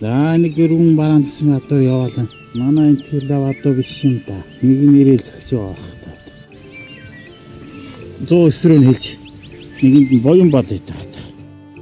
За нэг өргөн бараан тусмын одоо яваалаа. Манай энэ телав одоо биш юм да. Нэг нэрээ зөгч байгаа та. 109 рүү хэлж. Нэгэнд нь боён бод идэх.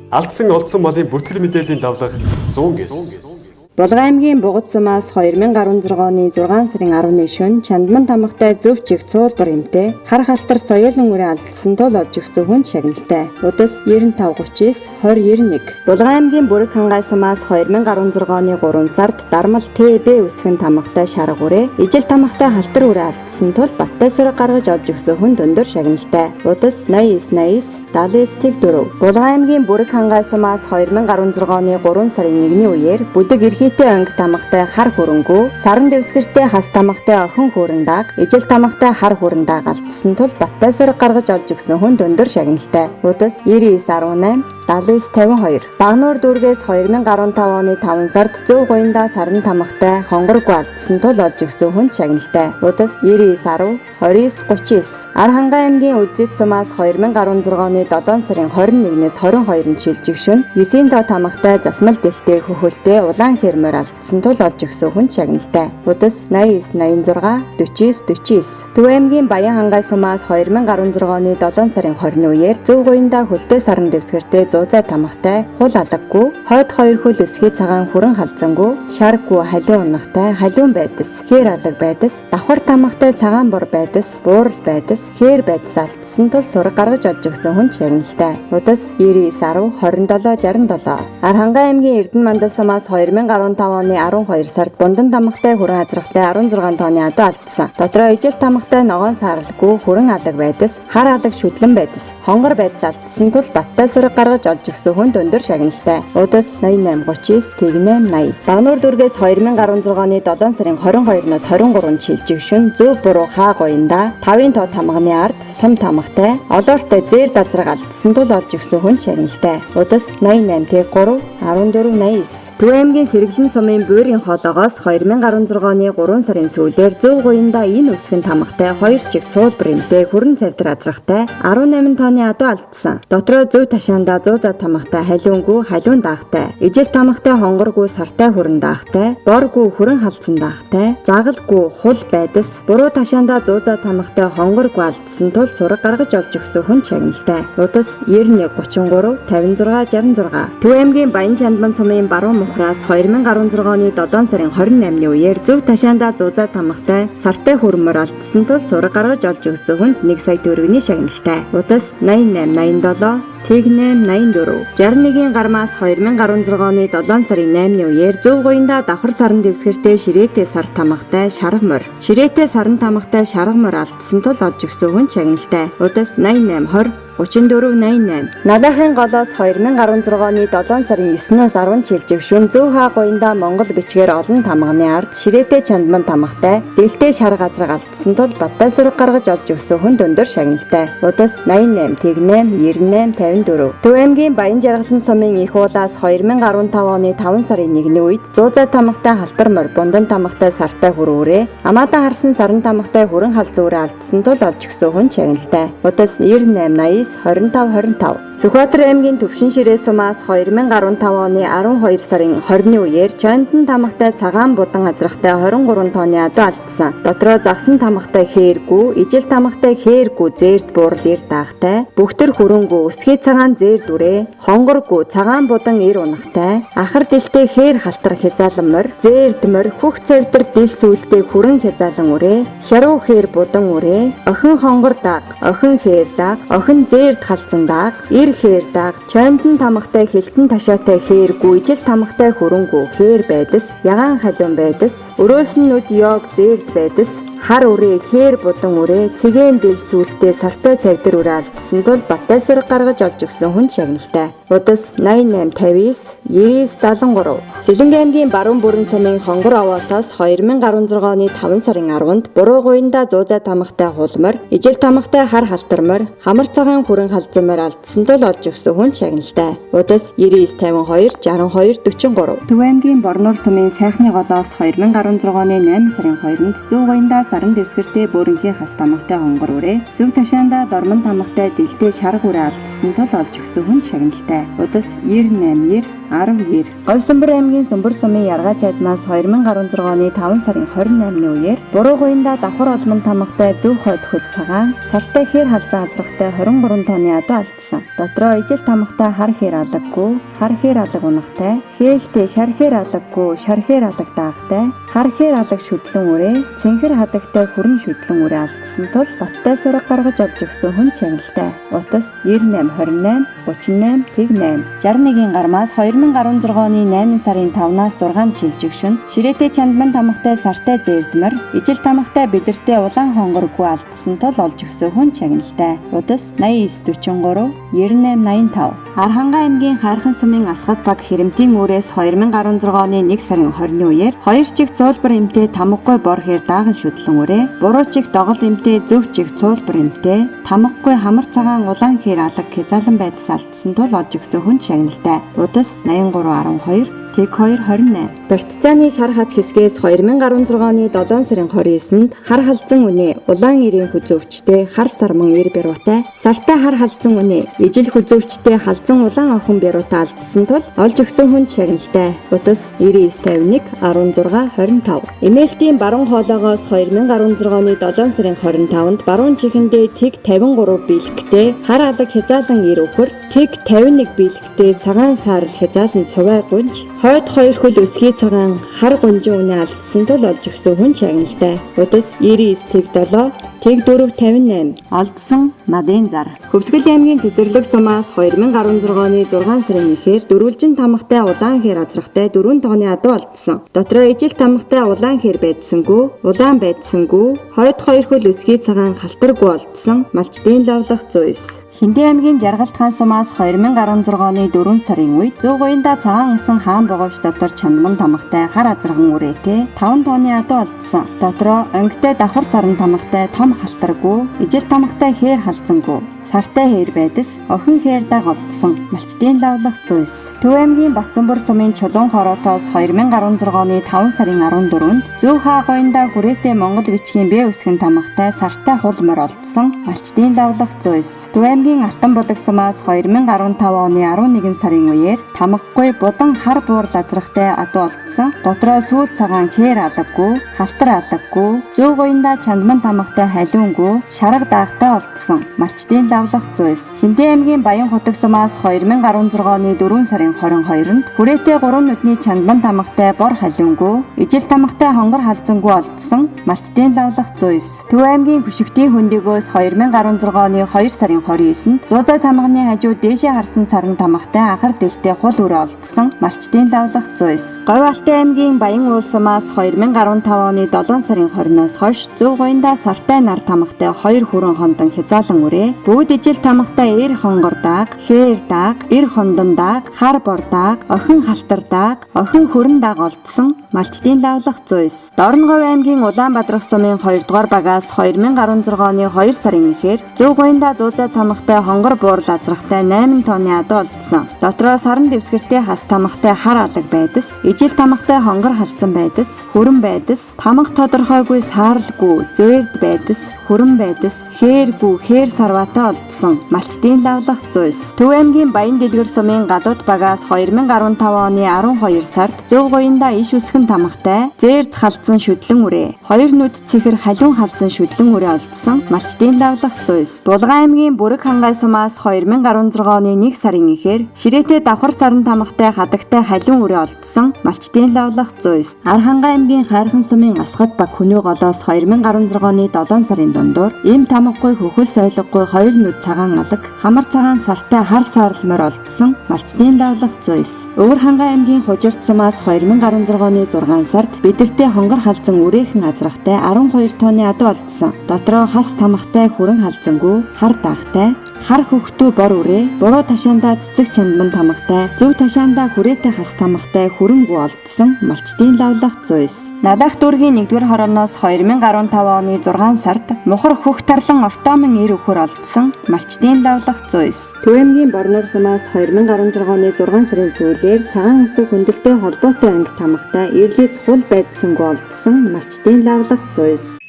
Алдсан олдсон малын бүртгэл мэдээллийн лавлага 100 Булган аймгийн Бугад сумаас 2016 оны 6 сарын 11 шөнө Чандман тамгатай зөв чих цуулбар эмтэй хар халтар соёолын үрээ алдсан тул олж өгсөн хүн шагналтай. Удас 9539 2091. Булган аймгийн Бүрэг хангай сумаас 2016 оны 3 сард Дармал ТБ үсгэн тамгатай шарга үрээ ижил тамгатай халтар үрээ алдсан тул баттай сөрөг гаргаж олж өгсөн хүн өндөр шагналтай. Удас 89 Далистик 4. Булган аймгийн Бүрэг хангай сумаас 2016 оны 3 сарын 1-ний үеэр бүдэг эрхийтэй анги тамгатай хар хөрөнгөө, саран дэвсгэртэй хас тамгатай охин хөрөн дааг, ижил тамгатай хар хөрөн дааг алдсан тул баттай сөрөг гаргаж олж өгсөн хүнд өндөр шагналтай. Удас 9918 7952. Багнуур дүүргээс 2015 оны 5 сард Зөв гоёндаа саран тамгатай хонгоргүй алдсан тул олж өгсөн хүнд шагналтай. Удас 9910 2939. Архангай аймгийн Үлзэд сумаас 2016 оны 7 сарын 21-ээс 22-нд шилжих шөнө 9 доо тамгатай засмал дэлтэй хөхөлтэй улаан хэрмээр алдсан тул олж өгсөн хүнд шагналтай. Удас 8986 4949. Төв аймгийн Баян хангай сумаас 2016 оны 7 сарын 20-ны үеэр Зөв гоёндаа хөлтэй саран дэвсгэртэй 100 тамгатай хул алаггүй хойд 2 хөл өсгий цагаан хүрэн халзангүй шарггүй халиун унахтай халиун байдас хээр алаг байдас давхар тамгатай цагаан бор байдас буурал байдас хээр байдас алдсан тул сураг гаргаж олж өгсөн хүн шагналтай. Удас 9910 2767. Архангай аймгийн Эрдэнэ мандал сумаас 2015 оны 12 сард Бундан тамгатай хүрэн азрахтай 16 тонны адуу алдсан. Дотроо ижил тамгатай ногоон сааралгүй хүрэн алаг байдас хар алаг шүтлэн байдас хонгор байдас алдсан тул баттай сураг гаргаж олж өгсөн хүнд өндөр шагналтай. Удас 8839 8880. Багнуур дүүргээс 2016 оны 7 сарын 22-наас 23-нд шилжих шөнө Зөв буруу хаа гоёндаа 5 тоо тамганы ард сум тамгатай олоортой зээр дазраг алдсан тул олж өгсөн хүн шагналтай. Удас 88-3 1489. Төв аймгийн Сэргэлэн сумын Буурийн хоолоогоос 2016 оны 3 сарын сүүлээр Зөв гоёндаа энэ үсгэн тамгатай 2 чиг цуулбар эмтэй хүрэн цавдар азрахтай 18 тонны адуу алдсан. Дотроо Зөв ташаандаа 100 тамгатай халиунгүй халиун даагтай ижил тамгатай хонгоргүй сартай хүрэн даагтай боргүй хүрэн халдсан даагтай загалгүй хул байдас буруу ташаандаа 100 тамгатай хонгоргүй алдсан тул сураг гаргаж олж өгсөн хүн шагналтай. Удас 9133 5666. Төв аймгийн Баян Чандман сумын Баруун мухраас 2016 оны 7 сарын 28-ны үеэр Зөв ташаандаа 100 тамгатай сартай хүрмээр алдсан тул сураг гаргаж олж өгсөн хүнд 1 сая төгрөгийн шагналтай. Удас 8887 Тэгнэм 84. 61-ийн гармаас 2016 оны 7 сарын 8-ны үеэр Зөв гоёндаа давхар саран дэвсгэртэй ширээтэй сар тамгатай шаргамор. Ширээтэй саран тамгатай шаргамор алдсан тул олж өгсөн хүн шагналтай. Удас 8820 3488. Налахын голоос 2016 оны 7 сарын 9-ноос 10 шилжих шөнө Зөв хаа гоёндаа Монгол бичгээр олон тамганы ард ширээтэй Чандман тамгатай дэлтэй шар газрыг алдсан тул баттай сураг гаргаж олж өгсөн хүнд өндөр шагналтай. Удас 88 Тэгнэм 98 54. Төв аймгийн Баян Жаргалан сумын их уулаас 2015 оны 5 сарын 1-ний үед 100 тамгатай халтар морь Бундан тамгатай сартай хүрүүрээ амаатан харсан саран тамгатай хүрэн халзуурээ алдсан тул олж өгсөн хүн шагналтай. Удас 98 2525. Сүхбаатар аймгийн Төвшин ширээ сумаас 2015 оны 12 сарын 20-ны үеэр Чандман тамгатай цагаан будан азрахтай 23 тонны адуу алдсан. Дотроо загсан тамгатай хээргүй, ижил тамгатай хээргүй зээрд буурал ир даагтай, бүхтэр хөрөнгөө өсгий цагаан зээр дүрээ, хонгоргүй цагаан будан ир унахтай, ахар дэлтэй хээр халтар хязаалан морь, зээрд морь хөх цавдар дил сүултэй хүрэн хязаалан үрээ, хяруу хээр будан үрээ, охин хонгор дааг, охин хээр дааг, охин зээрд халзан дааг, ир хээр дааг, Чандман тамгатай хилтэн ташаатай хээргүй, ижил тамгатай хөрөнгөө хээр байдас, ягаан халиун байдас, өрөөснүүд ёг зээрд байдас, хар үрээ хээр будан үрээ цэгийн бэл сүултээ сартай цавдар үрээ алдсан тул баттай сураг гаргаж олж өгсөн хүн шагналтай. Удас 8859 9973. Сэлэнгэ аймгийн Баруун бүрэн сумын Хонгор овоотоос 2016 оны 5 сарын 10-нд Буруу гоёндаа 100 тамгатай хулмар, ижил тамгатай хар халтармар, хамар цагаан хүрэн халзамар алдсан тул олж өгсөн хүн шагналтай. Удас 9952 62 43. Төв аймгийн Борнуур сумын Сайхны голоос 2016 оны 8 сарын 2-нд 100 гоёндаа саран дэвсгэртэй бөөрөнхий хас тамгатай хонгор үрээ зөв ташаандаа дормон тамгатай дэлтэй шарга үрээ алдсан тул олж өгсөн хүн шагналтай. Удас 98 10 Говьсонбор аймгийн Сүмбэр сумын Яргаа цайднаас 2016 оны 5 сарын 28-ны үеэр буруу гуйнда давхар олмон тамгатай зөв хойд хөл цагаан сартай хэр халзан азрахтай 23 тонны адуу алдсан. Дотроо ижил тамгатай хар хэр алаггүй, хар хэр алаг унахтай, хээлтэй шар хэр алаггүй, шар хэр алаг даагтай, хар хэр алаг шүтлэн үрээ, цэнхэр хадагтай хүрэн шүтлэн үрээ алдсан тул баттай сураг гаргаж олж өгсөн хүн шагналтай. Утас 98 28 38 61-ийн гармаас 2016 оны 8 сарын 5-наас 6 жилжигшин ширээтэй чандман тамгатай сартай зээрдмэр ижил тамгатай бидэртэй улаан хонгоргүй алдсан тул олж өгсөн хүн шагналтай. Удас 89 43 98 85 Архангай аймгийн Хайрхан сумын Асгад баг хэрэмтийн үрээс 2016 оны 1 сарын 20-ны үеэр 2 чих цуулбар эмтэй тамгагүй бор хэр дааган шүтлэн үрээ буруу чих догол эмтэй зөв чих цуулбар эмтэй тамгагүй хамар цагаан улаан хэр алаг хязаалан байдас алдсан тул олж өгсөн хүн шагналтай. Удас 83 12 Тэг 228 Бартцааны шар хат хэсгээс 2016 оны 7 сарын 29-нд хар халзан үнэ улаан ирийн хүзөвчтэй хар сарман ир бэруутай сартай хар халзан үнэ ижил хүзөвчтэй халзан улаан охин бэруутай алдсан тул олж өгсөн хүн шагналтай. Удас 9951 16 25 Эмээлтийн баруун хоолоогоос 2016 оны 7 сарын 25-нд баруун чихэндээ тэг 53 бэлэгтэй хар алаг хязаалан ир өхөр тэг 51 бэлэгтэй цагаан саарл хязаалан сувай гунж хойд 2 хөл өсгий цагаан хар гунжин үнэ алдсан тул олж өгсөн хүн шагналтай. Удас 99 тэг 7 тэг 4 58 олдсон малын зар. Хөвсгөл аймгийн Цэцэрлэг сумаас 2016 оны 6 сарын 1-ээр дөрвөлжин тамгатай улаан хэр азрахтай 4 тооны адуу олдсон. Дотроо ижил тамгатай улаан хэр байдсангүй, улаан байдсангүй, хойд 2 хөл өсгий цагаан халтаргүй олдсон. Малчдын лавлах 109 Хинди аймгийн Жаргалт хаан сумаас 2016 оны 4 сарын үед зөв гуйнда цагаан усан хаан боговч дотор чандман тамгатай хар азарган үрээтэй 5 тооны адуу олдсон. Дотроо өнгөтэй давхар саран тамгатай том халтаргүй, ижил тамгатай хээр халзангүй, сартай хээр байдас охин хээр даг олдсон. Малчдын лавлах 109 Төв аймгийн Батсанбөр сумын Чулуун хороотоос 2016 оны 5 сарын 14-нд зөв хаа гуйнда хүрээтэй Монгол бичгийн бэ үсгэн тамгатай сартай хулмор олдсон. Малчдын лавлах 109 Төв аймгийн Алтан булаг сумаас 2015 оны 11 сарын үеэр тамгагүй будан хар буур лазрахтай адуу олдсон. Дотроо сүүл цагаан хээр алаггүй, халтар алаггүй, зөв гуйнда чандман тамгатай халиунгүй, шарга даагтай олдсон. Малчдын лавлах 109 Хинди аймгийн Баян хотог сумаас 2016 оны 4 сарын 22-нд хүрээтэй 3 нүдний чандман тамгатай бор халиунгүй, ижил тамгатай хонгор халзангүй олдсон. Малчдын лавлах 109 Төв аймгийн Хөшигтийн хөндөгөөс 2016 оны 2 сарын 29-нд Зуузай тамганы хажуу дээшээ харсан саран тамгатай ахар дэлтэй хул үрэ олдсон. Малчдын лавлах 109 Говь Алтай аймгийн Баян уул сумаас 2015 оны 7 сарын 20-оос хойш зөв гуйнда сартай нар тамгатай 2 хүрэн хондон хязаалан үрээ бүгд ижил тамгатай эр хонгор дааг, хээр дааг, эр хондон дааг, хар бор дааг, охин халтар дааг, охин хүрэн дааг олдсон. Малчдын лавлах 109 Дорноговь аймгийн Улаанбаатар сумын 2 дугаар багаас 2016 оны 2 сарын 1-ээр зөв гуйнда зуузай тамгатай хонгор буур лазрахтай 8 тонны адуу олдсон. Дотроо саран дэвсгэртэй хас тамгатай хар алаг байдас, ижил тамгатай хонгор халзан байдас, хүрэн байдас, тамга тодорхойгүй саарлгүй, зээрд байдас, хүрэн байдас, хээргүй, хээр сарватай олдсон. Малчдын лавлах 109 Төв аймгийн Баян дэлгэр сумын Гадууд багаас 2015 оны 12 сард зөв гуйнда иш үсгэн тамгатай зээрд халзан шүдлэн үрээ 2 нүд цэхэр халиун халзан шүдлэн үрээ олдсон. Малчдын лавлах 109 Булган аймгийн Бүрэг хангай сумаас 2016 оны 1 сарын 1-ээр ширээтэй давхар саран тамгатай хадагтай халиун үрээ олдсон. Малчдын лавлах 109 Архангай аймгийн Хайрхан сумын Асгад баг Хүнүү голоос 2016 оны 7 сарын дундуур им тамгагүй хөхөл сойлоггүй 2 нүд цагаан алаг хамар цагаан сартай хар саарлмор олдсон. Малчдын лавлах 109 Өвөр хангай аймгийн Хужирт сумаас 2016 оны 6 сард бидэртэй хонгор халзан үрээхэн азрахтай 12 тонны адуу олдсон. Дотроо хас тамгатай хүрэн халзангүй, хар даагтай, хар хөхтүү бор үрээ, буруу ташаандаа цэцэг чандман тамгатай, зөв ташаандаа хүрээтэй хас тамгатай хүрэнгүй олдсон. Малчдын лавлах 109 Надах дүүргийн 1-р хорооноос 2015 оны 6 сард мухар хөх тарлан ортомын ир өхөр олдсон. Малчдын лавлах 109 Төв аймгийн Борноор сумаас 2016 оны 6 сарын сүүлээр цагаан өсөг хөндлөлтөй холбоотой анги тамгатай ирлийн цул байдсангүй олдсон. Малчдын лавлах 109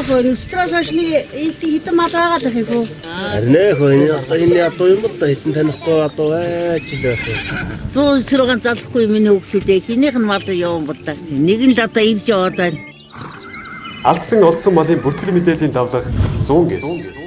хөө өстрөөс хойшны хитэн мал байгаа дах юм. Харин хөөе одоо энэ ядуу юм бол да хитэн танихгүй ядуу аачлаас. 106 залахгүй миний хүүхдүүдээ хинийх нь мал явсан бодоо. Нэг нь одоо ирж яваад байна. Алдсан олдсон малын бүртгэл мэдээллийн давлага 100 гэс.